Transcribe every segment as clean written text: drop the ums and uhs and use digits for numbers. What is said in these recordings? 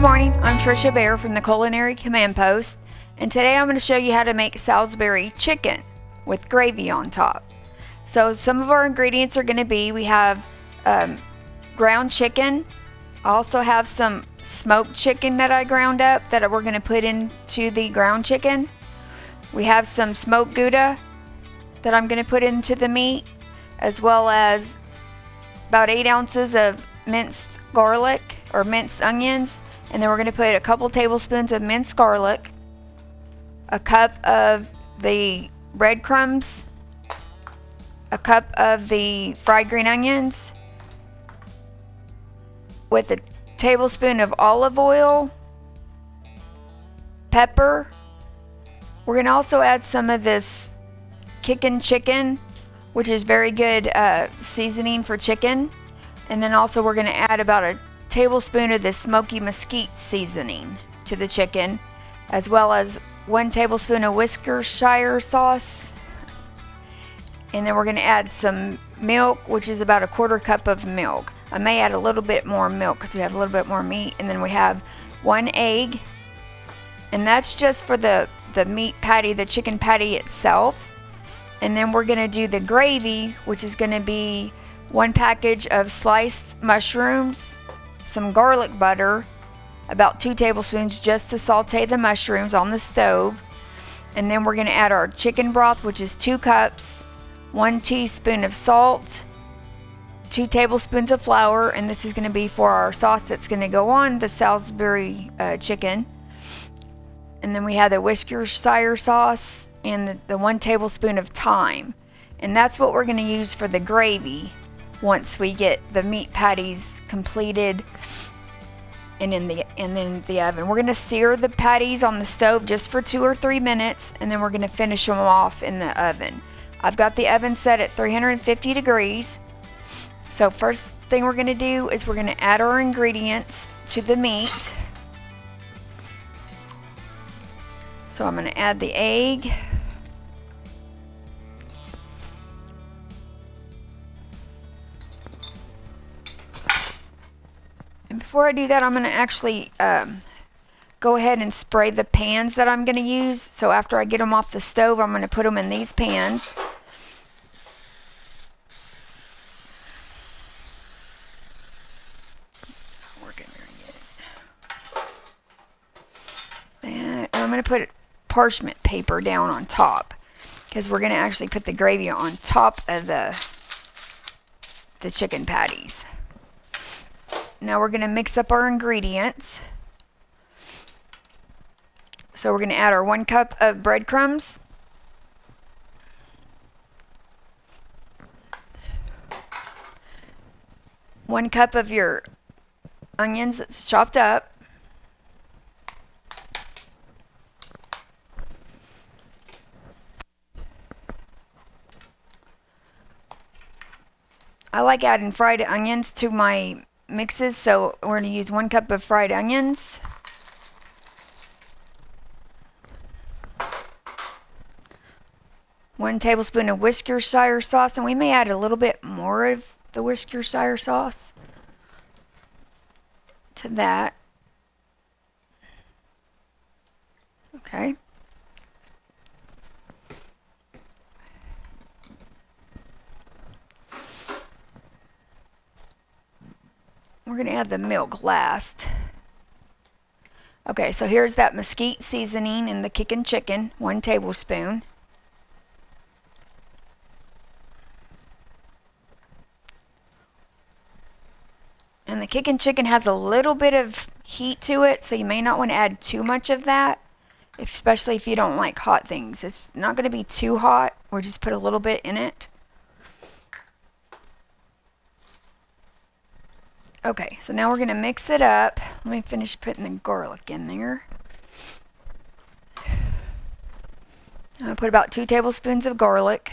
morning, I'm Trisha Bear from the Culinary Command Post, and today I'm going to show you how to make Salisbury chicken with gravy on top. So some of our ingredients are going to be, we have ground chicken. I also have some smoked chicken that I ground up that we're going to put into the ground chicken. We have some smoked Gouda that I'm going to put into the meat, as well as about 8 ounces of minced garlic or minced onions. And then we're going to put a couple tablespoons of minced garlic, a cup of the breadcrumbs, a cup of the fried green onions, with a tablespoon of olive oil, pepper. We're going to also add some of this kicking chicken, which is very good seasoning for chicken. And then also we're going to add about a tablespoon of this smoky mesquite seasoning to the chicken, as well as 1 tablespoon of Worcestershire sauce. And then we're going to add some milk, which is about a 1/4 cup of milk. I may add a little bit more milk because we have a little bit more meat. And then we have 1 egg, and that's just for the meat patty, the chicken patty itself. And then we're going to do the gravy, which is going to be 1 package of sliced mushrooms, some garlic butter, about 2 tablespoons just to saute the mushrooms on the stove. And then we're going to add our chicken broth, which is 2 cups, 1 teaspoon of salt, 2 tablespoons of flour, and this is going to be for our sauce that's going to go on the Salisbury chicken. And then we have the Worcestershire sauce and the 1 tablespoon of thyme. And that's what we're going to use for the gravy once we get the meat patties completed and in the oven. We're going to sear the patties on the stove just for 2 or 3 minutes, and then we're going to finish them off in the oven. I've got the oven set at 350 degrees. So first thing we're going to do is we're going to add our ingredients to the meat. So I'm going to add the egg. And before I do that, I'm going to actually go ahead and spray the pans that I'm going to use. So after I get them off the stove, I'm going to put them in these pans. It's not working very good. And I'm going to put parchment paper down on top, because we're going to actually put the gravy on top of the chicken patties. Now we're going to mix up our ingredients. So we're going to add our 1 cup of breadcrumbs, one cup of your onions that's chopped up, I like adding fried onions to my mixes, so we're going to use 1 cup of fried onions, one tablespoon of Worcestershire sauce, and we may add a little bit more of the Worcestershire sauce to that. Okay. We're going to add the milk last. Okay, so here's that mesquite seasoning in the kicking chicken, 1 tablespoon. And the kicking chicken has a little bit of heat to it, so you may not want to add too much of that, especially if you don't like hot things. It's not going to be too hot. We'll just put a little bit in it. Okay, so now we're going to mix it up. Let me finish putting the garlic in there. I'm going to put about 2 tablespoons of garlic.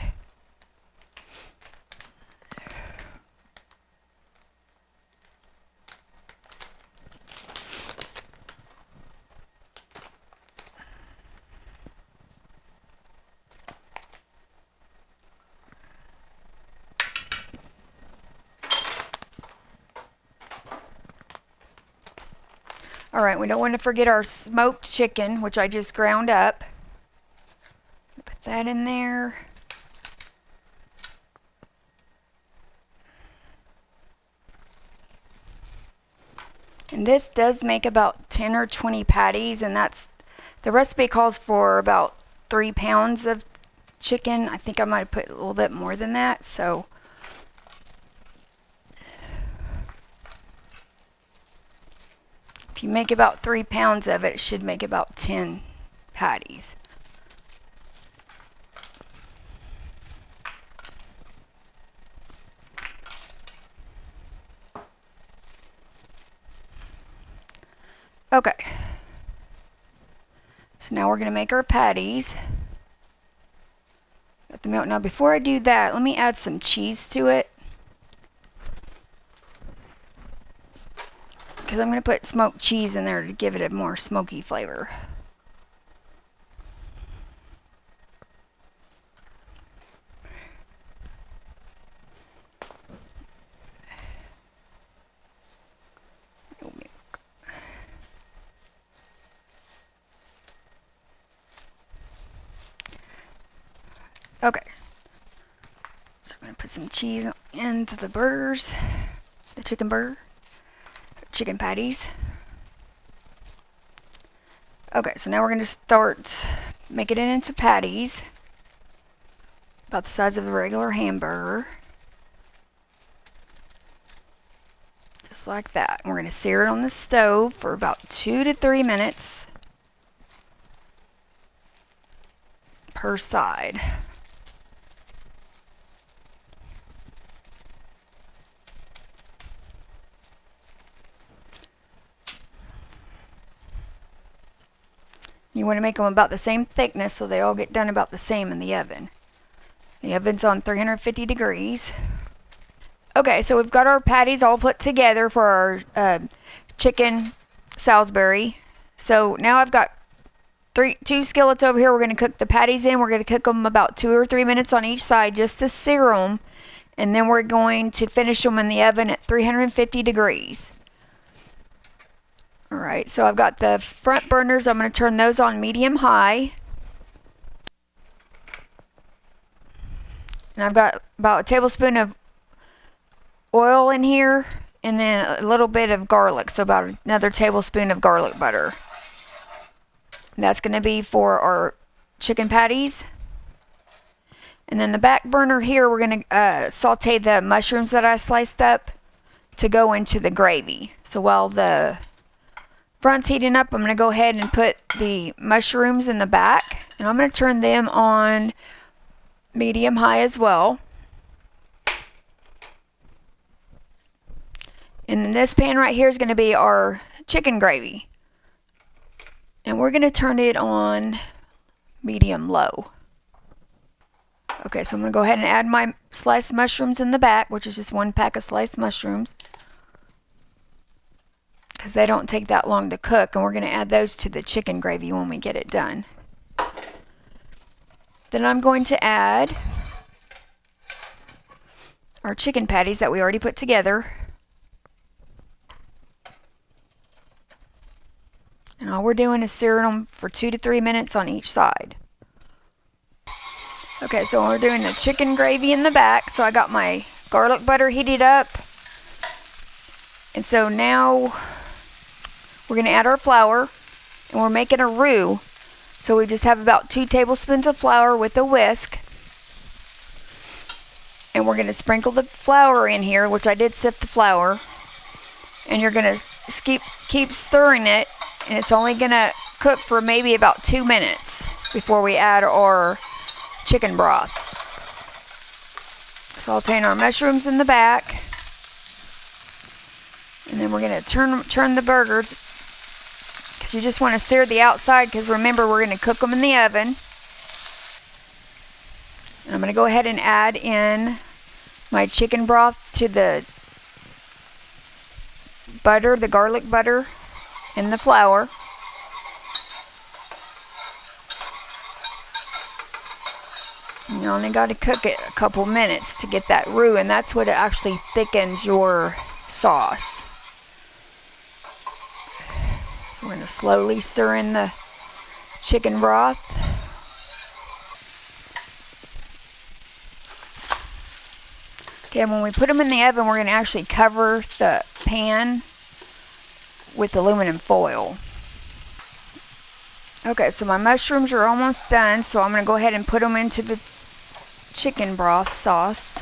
Alright, we don't want to forget our smoked chicken, which I just ground up. Put that in there. And this does make about 10 or 20 patties, and that's, the recipe calls for about 3 pounds of chicken. I think I might have put a little bit more than that, so. If you make about 3 pounds of it, it should make about 10 patties. Okay, so now we're going to make our patties. Got the milk. Now before I do that, let me add some cheese to it, because I'm going to put smoked cheese in there to give it a more smoky flavor. Okay, so I'm going to put some cheese into the burgers, the chicken burger, chicken patties. Okay, so now we're going to start making it into patties, about the size of a regular hamburger. Just like that. And we're going to sear it on the stove for about 2 to 3 minutes per side. You want to make them about the same thickness so they all get done about the same in the oven. The oven's on 350 degrees. Okay, so we've got our patties all put together for our chicken Salisbury. So now I've got two skillets over here. We're going to cook the patties in. We're going to cook them about 2 or 3 minutes on each side just to sear them. And then we're going to finish them in the oven at 350 degrees. Alright, so I've got the front burners. I'm going to turn those on medium-high. And I've got about a tablespoon of oil in here, and then a little bit of garlic, so about another tablespoon of garlic butter. And that's going to be for our chicken patties. And then the back burner here, we're going to saute the mushrooms that I sliced up to go into the gravy. So while the front's heating up, I'm going to go ahead and put the mushrooms in the back, and I'm going to turn them on medium-high as well. And then this pan right here is going to be our chicken gravy, and we're going to turn it on medium-low. Okay, so I'm going to go ahead and add my sliced mushrooms in the back, which is just 1 pack of sliced mushrooms, because they don't take that long to cook, and we're going to add those to the chicken gravy when we get it done. Then I'm going to add our chicken patties that we already put together. And all we're doing is searing them for 2 to 3 minutes on each side. Okay, so we're doing the chicken gravy in the back. So I got my garlic butter heated up. And so now we're going to add our flour, and we're making a roux. So we just have about 2 tablespoons of flour with a whisk. And we're going to sprinkle the flour in here, which I did sift the flour. And you're going to keep stirring it, and it's only going to cook for maybe about 2 minutes before we add our chicken broth. Sauteing our mushrooms in the back. And then we're going to turn the burgers, because you just want to sear the outside, because remember, we're going to cook them in the oven. And I'm going to go ahead and add in my chicken broth to the butter, the garlic butter, and the flour. You only got to cook it a couple minutes to get that roux, and that's what it actually thickens your sauce. going to slowly stir in the chicken broth. Okay, when we put them in the oven, we're going to actually cover the pan with aluminum foil. Okay, so my mushrooms are almost done, so I'm going to go ahead and put them into the chicken broth sauce.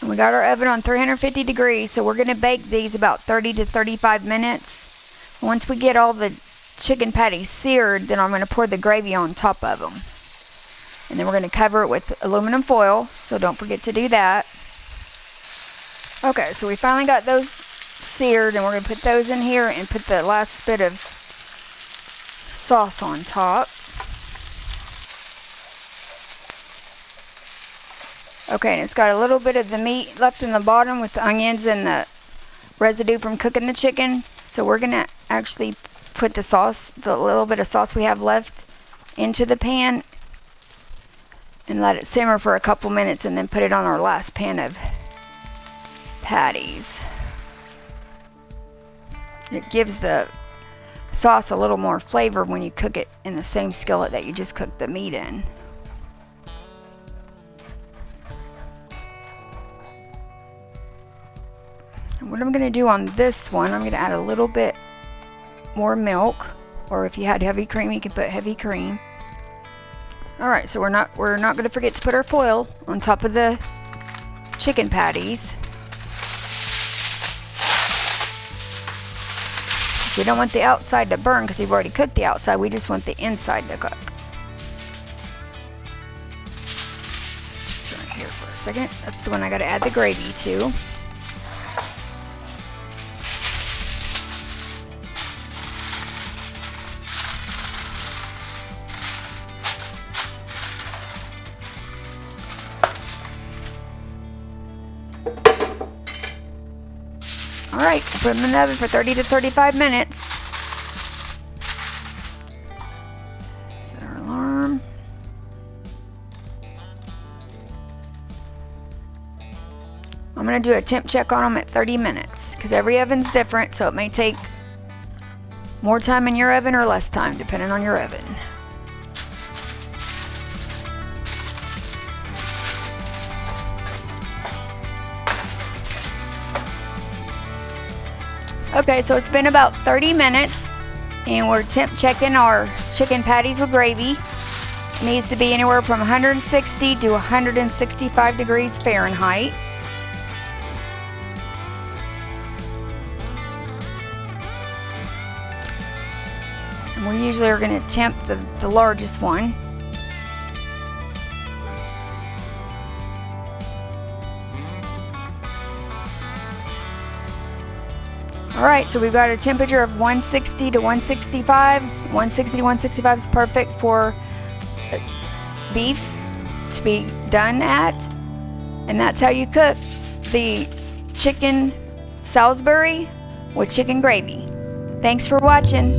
And we got our oven on 350 degrees, so we're going to bake these about 30 to 35 minutes. Once we get all the chicken patties seared, then I'm going to pour the gravy on top of them. And then we're going to cover it with aluminum foil, so don't forget to do that. Okay, so we finally got those seared, and we're going to put those in here and put the last bit of sauce on top. Okay, and it's got a little bit of the meat left in the bottom with the onions and the residue from cooking the chicken. So we're going to actually put the sauce, the little bit of sauce we have left, into the pan and let it simmer for a couple minutes, and then put it on our last pan of patties. It gives the sauce a little more flavor when you cook it in the same skillet that you just cooked the meat in. What I'm going to do on this one, I'm going to add a little bit more milk, or if you had heavy cream, you can put heavy cream. All right, so we're not going to forget to put our foil on top of the chicken patties. We don't want the outside to burn because we've already cooked the outside. We just want the inside to cook. Set this right here for a second. That's the one I got to add the gravy to. Alright, put them in the oven for 30 to 35 minutes. Set our alarm. I'm going to do a temp check on them at 30 minutes because every oven's different, so it may take more time in your oven or less time depending on your oven. Okay, so it's been about 30 minutes, and we're temp checking our chicken patties with gravy. It needs to be anywhere from 160 to 165 degrees Fahrenheit. And we usually are going to temp the largest one. Alright, so we've got a temperature of 160 to 165. 160 to 165 is perfect for beef to be done at. And that's how you cook the chicken Salisbury with chicken gravy. Thanks for watching.